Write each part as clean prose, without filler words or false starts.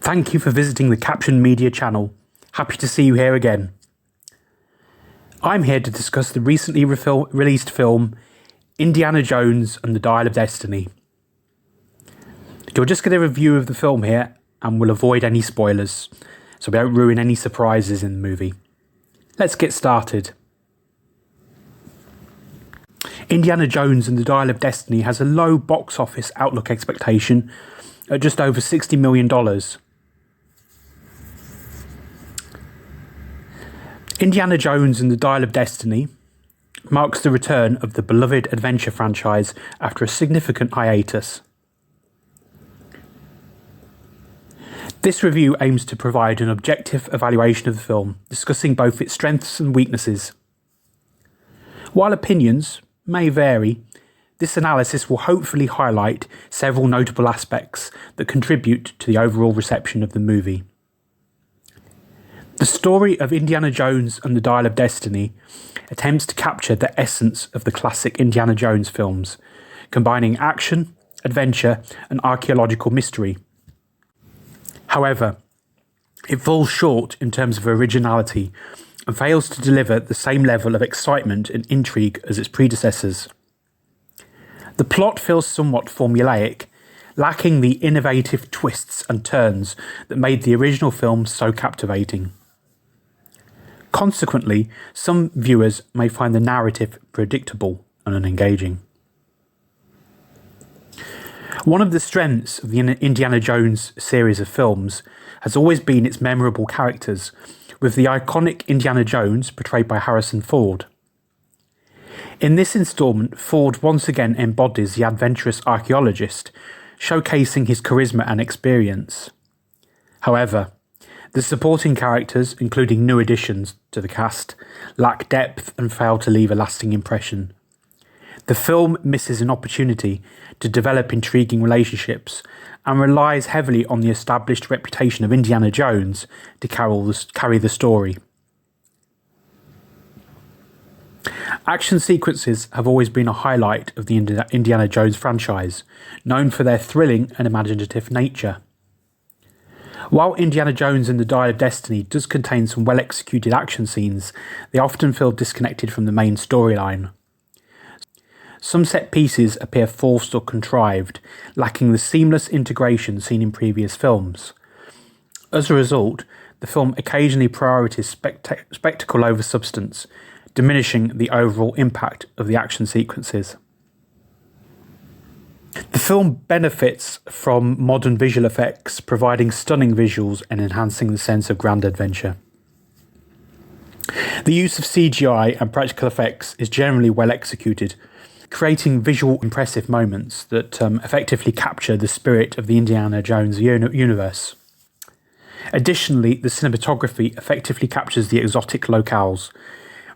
Thank you for visiting the Caption Media channel. Happy to see you here again. I'm here to discuss the recently released film Indiana Jones and the Dial of Destiny. You'll just get a review of the film here and we'll avoid any spoilers, so we don't ruin any surprises in the movie. Let's get started. Indiana Jones and the Dial of Destiny has a low box office outlook expectation at just over $60 million. Indiana Jones and the Dial of Destiny marks the return of the beloved adventure franchise after a significant hiatus. This review aims to provide an objective evaluation of the film, discussing both its strengths and weaknesses. While opinions may vary, this analysis will hopefully highlight several notable aspects that contribute to the overall reception of the movie. The story of Indiana Jones and the Dial of Destiny attempts to capture the essence of the classic Indiana Jones films, combining action, adventure, and archaeological mystery. However, it falls short in terms of originality and fails to deliver the same level of excitement and intrigue as its predecessors. The plot feels somewhat formulaic, lacking the innovative twists and turns that made the original film so captivating. Consequently, some viewers may find the narrative predictable and unengaging. One of the strengths of the Indiana Jones series of films has always been its memorable characters, with the iconic Indiana Jones portrayed by Harrison Ford. In this instalment, Ford once again embodies the adventurous archaeologist, showcasing his charisma and experience. However, the supporting characters, including new additions to the cast, lack depth and fail to leave a lasting impression. The film misses an opportunity to develop intriguing relationships and relies heavily on the established reputation of Indiana Jones to carry the story. Action sequences have always been a highlight of the Indiana Jones franchise, known for their thrilling and imaginative nature. While Indiana Jones and the Dial of Destiny does contain some well-executed action scenes, they often feel disconnected from the main storyline. Some set pieces appear forced or contrived, lacking the seamless integration seen in previous films. As a result, the film occasionally prioritizes spectacle over substance, diminishing the overall impact of the action sequences. The film benefits from modern visual effects, providing stunning visuals and enhancing the sense of grand adventure. The use of CGI and practical effects is generally well executed, creating visual impressive moments that effectively capture the spirit of the Indiana Jones universe. Additionally, the cinematography effectively captures the exotic locales,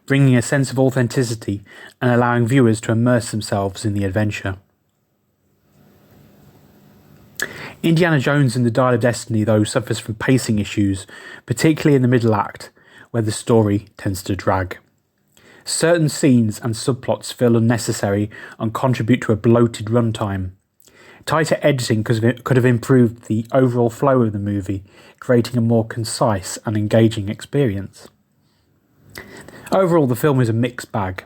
bringing a sense of authenticity and allowing viewers to immerse themselves in the adventure. Indiana Jones and the Dial of Destiny, though, suffers from pacing issues, particularly in the middle act, where the story tends to drag. Certain scenes and subplots feel unnecessary and contribute to a bloated runtime. Tighter editing could have improved the overall flow of the movie, creating a more concise and engaging experience. Overall, the film is a mixed bag.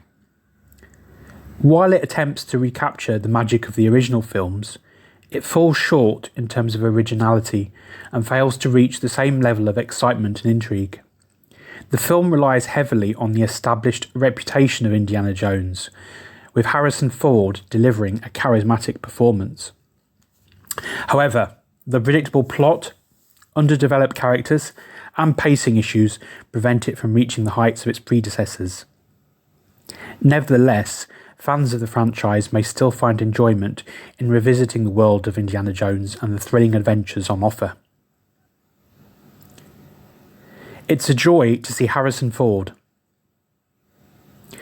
While it attempts to recapture the magic of the original films, it falls short in terms of originality and fails to reach the same level of excitement and intrigue. The film relies heavily on the established reputation of Indiana Jones, with Harrison Ford delivering a charismatic performance. However, the predictable plot, underdeveloped characters, and pacing issues prevent it from reaching the heights of its predecessors. Nevertheless, fans of the franchise may still find enjoyment in revisiting the world of Indiana Jones and the thrilling adventures on offer. It's a joy to see Harrison Ford.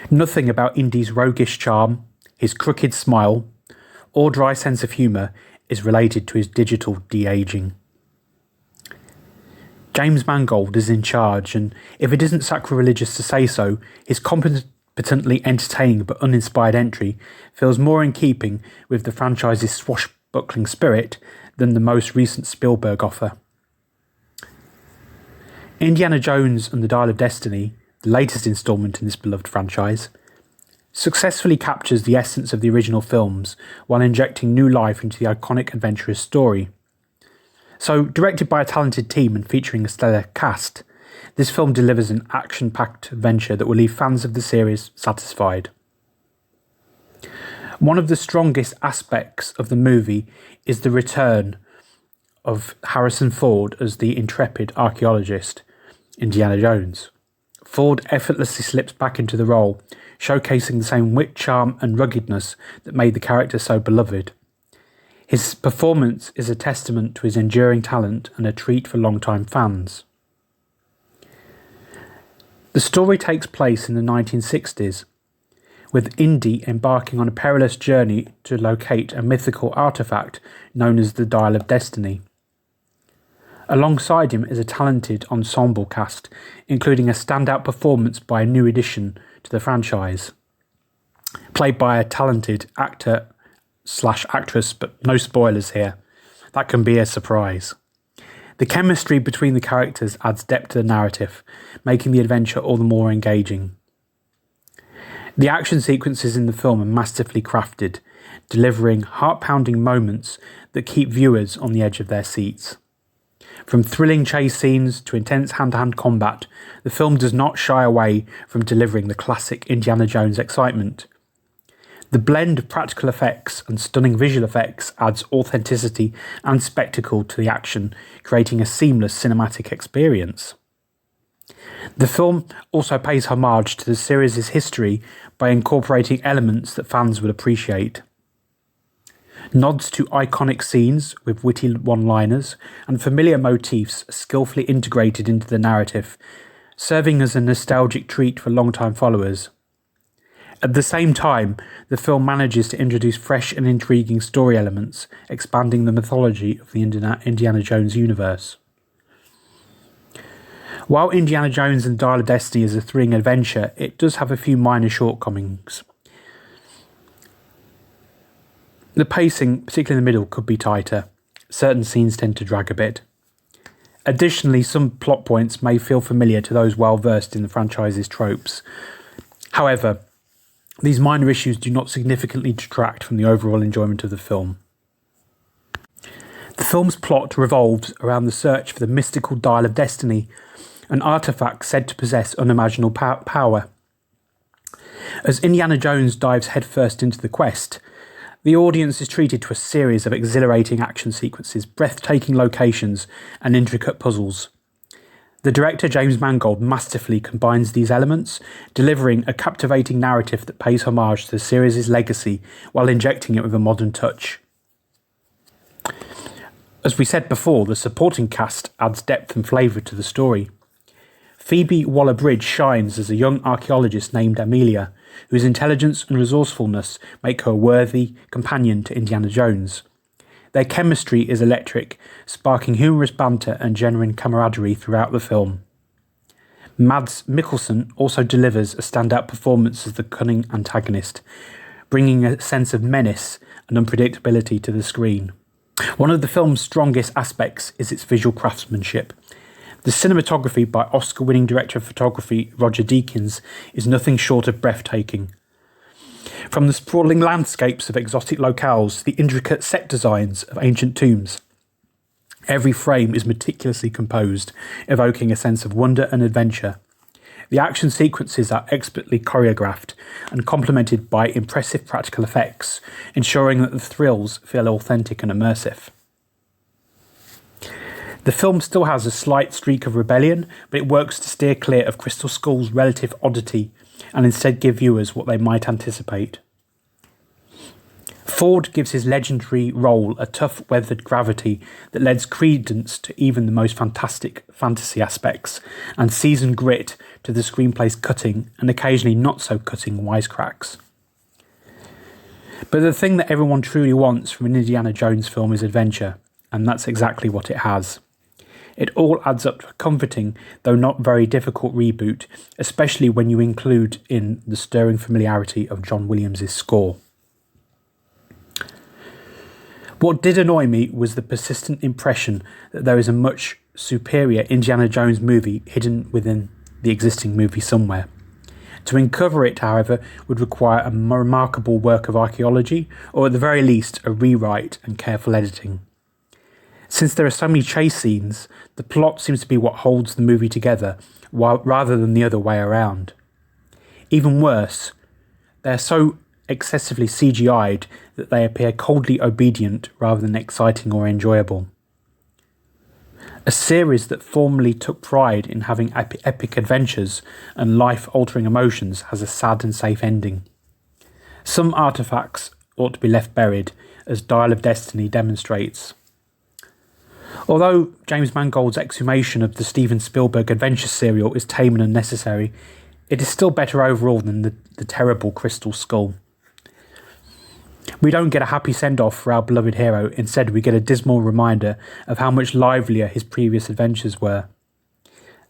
Nothing about Indy's roguish charm, his crooked smile, or dry sense of humour is related to his digital de-aging. James Mangold is in charge, and if it isn't sacrilegious to say so, his competently entertaining but uninspired entry feels more in keeping with the franchise's swashbuckling spirit than the most recent Spielberg offer. Indiana Jones and the Dial of Destiny, the latest instalment in this beloved franchise, successfully captures the essence of the original films while injecting new life into the iconic adventurous story. So, directed by a talented team and featuring a stellar cast, this film delivers an action-packed adventure that will leave fans of the series satisfied. One of the strongest aspects of the movie is the return of Harrison Ford as the intrepid archaeologist, Indiana Jones. Ford effortlessly slips back into the role, showcasing the same wit, charm and ruggedness that made the character so beloved. His performance is a testament to his enduring talent and a treat for long-time fans. The story takes place in the 1960s, with Indy embarking on a perilous journey to locate a mythical artifact known as the Dial of Destiny. Alongside him is a talented ensemble cast, including a standout performance by a new addition to the franchise, played by a talented actor/actress, but no spoilers here. That can be a surprise. The chemistry between the characters adds depth to the narrative, making the adventure all the more engaging. The action sequences in the film are masterfully crafted, delivering heart-pounding moments that keep viewers on the edge of their seats. From thrilling chase scenes to intense hand-to-hand combat, the film does not shy away from delivering the classic Indiana Jones excitement. The blend of practical effects and stunning visual effects adds authenticity and spectacle to the action, creating a seamless cinematic experience. The film also pays homage to the series' history by incorporating elements that fans would appreciate. Nods to iconic scenes with witty one-liners and familiar motifs skillfully integrated into the narrative, serving as a nostalgic treat for long-time followers. At the same time, the film manages to introduce fresh and intriguing story elements, expanding the mythology of the Indiana Jones universe. While Indiana Jones and Dial of Destiny is a thrilling adventure, it does have a few minor shortcomings. The pacing, particularly in the middle, could be tighter. Certain scenes tend to drag a bit. Additionally, some plot points may feel familiar to those well versed in the franchise's tropes. However, these minor issues do not significantly detract from the overall enjoyment of the film. The film's plot revolves around the search for the mystical Dial of Destiny, an artifact said to possess unimaginable power. As Indiana Jones dives headfirst into the quest, the audience is treated to a series of exhilarating action sequences, breathtaking locations, and intricate puzzles. The director James Mangold masterfully combines these elements, delivering a captivating narrative that pays homage to the series' legacy while injecting it with a modern touch. As we said before, the supporting cast adds depth and flavour to the story. Phoebe Waller-Bridge shines as a young archaeologist named Amelia, whose intelligence and resourcefulness make her a worthy companion to Indiana Jones. Their chemistry is electric, sparking humorous banter and genuine camaraderie throughout the film. Mads Mikkelsen also delivers a standout performance as the cunning antagonist, bringing a sense of menace and unpredictability to the screen. One of the film's strongest aspects is its visual craftsmanship. The cinematography by Oscar-winning director of photography Roger Deakins is nothing short of breathtaking. From the sprawling landscapes of exotic locales to the intricate set designs of ancient tombs, every frame is meticulously composed, evoking a sense of wonder and adventure. The action sequences are expertly choreographed and complemented by impressive practical effects, ensuring that the thrills feel authentic and immersive. The film still has a slight streak of rebellion, but it works to steer clear of Crystal Skull's relative oddity and instead give viewers what they might anticipate. Ford gives his legendary role a tough, weathered gravity that lends credence to even the most fantastic fantasy aspects, and seasoned grit to the screenplay's cutting and occasionally not so cutting wisecracks. But the thing that everyone truly wants from an Indiana Jones film is adventure, and that's exactly what it has. It all adds up to a comforting, though not very difficult reboot, especially when you include in the stirring familiarity of John Williams' score. What did annoy me was the persistent impression that there is a much superior Indiana Jones movie hidden within the existing movie somewhere. To uncover it, however, would require a remarkable work of archaeology, or at the very least a rewrite and careful editing. Since there are so many chase scenes, the plot seems to be what holds the movie together, rather than the other way around. Even worse, they are so excessively CGI'd that they appear coldly obedient rather than exciting or enjoyable. A series that formerly took pride in having epic adventures and life-altering emotions has a sad and safe ending. Some artefacts ought to be left buried, as Dial of Destiny demonstrates. Although James Mangold's exhumation of the Steven Spielberg adventure serial is tame and unnecessary, it is still better overall than the terrible Crystal Skull. We don't get a happy send-off for our beloved hero, instead we get a dismal reminder of how much livelier his previous adventures were.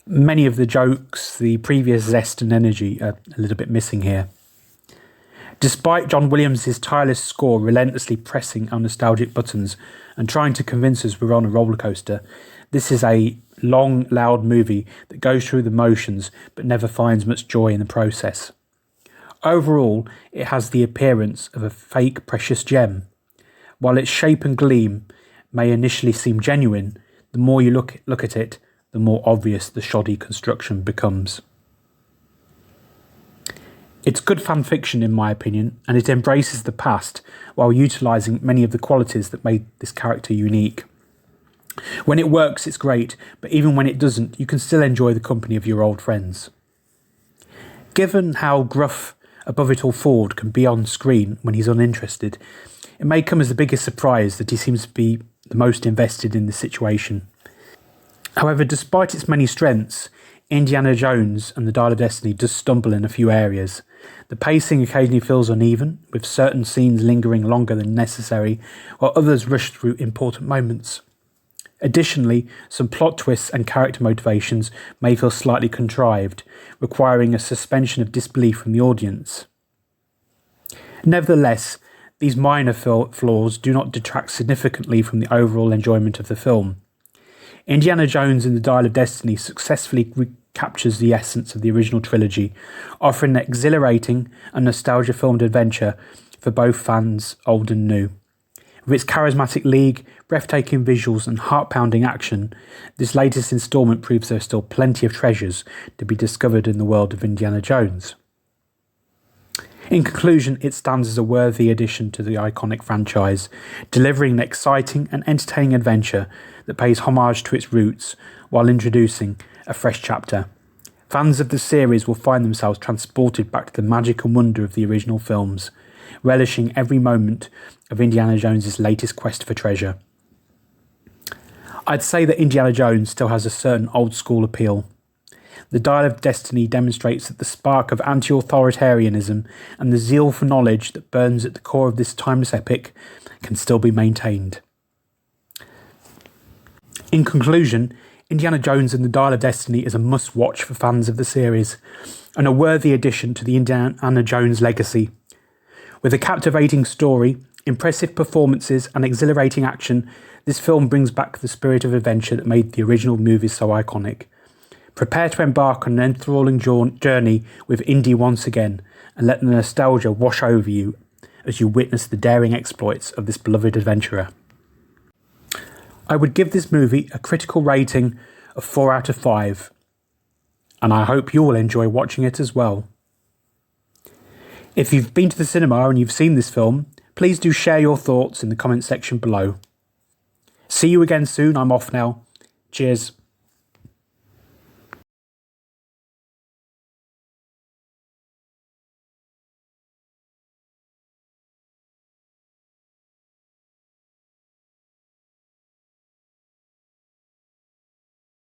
Many of the jokes, the previous zest and energy are a little bit missing here. Despite John Williams' tireless score relentlessly pressing our nostalgic buttons and trying to convince us we're on a roller coaster, this is a long, loud movie that goes through the motions but never finds much joy in the process. Overall, it has the appearance of a fake precious gem. While its shape and gleam may initially seem genuine, the more you look at it, the more obvious the shoddy construction becomes. It's good fan fiction in my opinion, and it embraces the past while utilising many of the qualities that made this character unique. When it works, it's great, but even when it doesn't, you can still enjoy the company of your old friends. Given how gruff Above It All Ford can be on screen when he's uninterested, it may come as the biggest surprise that he seems to be the most invested in the situation. However, despite its many strengths, Indiana Jones and the Dial of Destiny does stumble in a few areas. The pacing occasionally feels uneven, with certain scenes lingering longer than necessary, while others rush through important moments. Additionally, some plot twists and character motivations may feel slightly contrived, requiring a suspension of disbelief from the audience. Nevertheless, these minor flaws do not detract significantly from the overall enjoyment of the film. Indiana Jones and the Dial of Destiny successfully recaptures the essence of the original trilogy, offering an exhilarating and nostalgia-filmed adventure for both fans, old and new. With its charismatic league, breathtaking visuals and heart-pounding action, this latest instalment proves there are still plenty of treasures to be discovered in the world of Indiana Jones. In conclusion, it stands as a worthy addition to the iconic franchise, delivering an exciting and entertaining adventure that pays homage to its roots while introducing a fresh chapter. Fans of the series will find themselves transported back to the magic and wonder of the original films, relishing every moment of Indiana Jones's latest quest for treasure. I'd say that Indiana Jones still has a certain old-school appeal. The Dial of Destiny demonstrates that the spark of anti-authoritarianism and the zeal for knowledge that burns at the core of this timeless epic can still be maintained. In conclusion, Indiana Jones and the Dial of Destiny is a must-watch for fans of the series, and a worthy addition to the Indiana Jones legacy. With a captivating story, impressive performances and exhilarating action, this film brings back the spirit of adventure that made the original movies so iconic. Prepare to embark on an enthralling journey with Indy once again, and let the nostalgia wash over you as you witness the daring exploits of this beloved adventurer. I would give this movie a critical rating of 4 out of 5, and I hope you will enjoy watching it as well. If you've been to the cinema and you've seen this film, please do share your thoughts in the comment section below. See you again soon. I'm off now. Cheers.